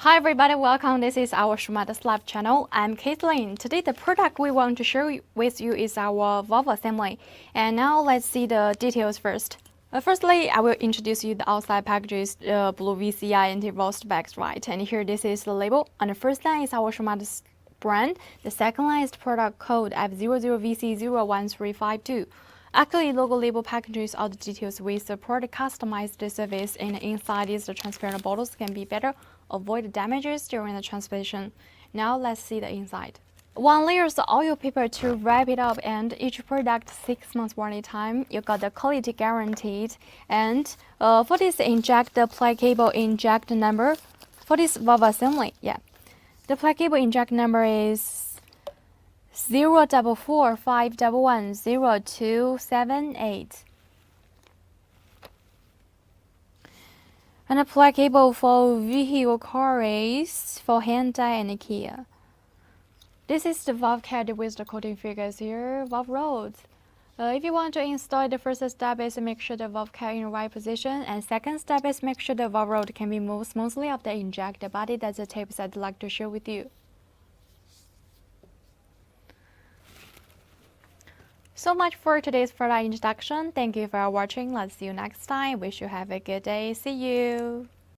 Hi everybody, welcome. This is our Shumatt live channel. I'm Caitlin. Today the product we want to share with you is our valve assembly. And now let's see the details first. Firstly, I will introduce you the outside packages, blue VCI anti-rust bags, right? And here this is the label. On the first line is our Shumatt brand. The second line is the product code F00VC01352. Actually, logo label packages all the details we support customized service, and inside is the transparent bottles can be better avoid damages during the transportation. Now let's see the inside. One layer is the oil paper to wrap it up, and each product 6 months warranty time. You got the quality guaranteed. And for this inject the plug cable inject number for this valve assembly, the plug cable inject number is 04451100278. And a plug cable for vehicle is for Hyundai and Kia. This is the valve kit with the coating figures here, valve rods. If you want to install, the first step is make sure the valve kit in the right position, and second step is make sure the valve rod can be moved smoothly after inject the body. That's the tips I'd like to share with you. So much for today's product introduction. Thank you for watching. Let's see you next time. Wish you have a good day. See you.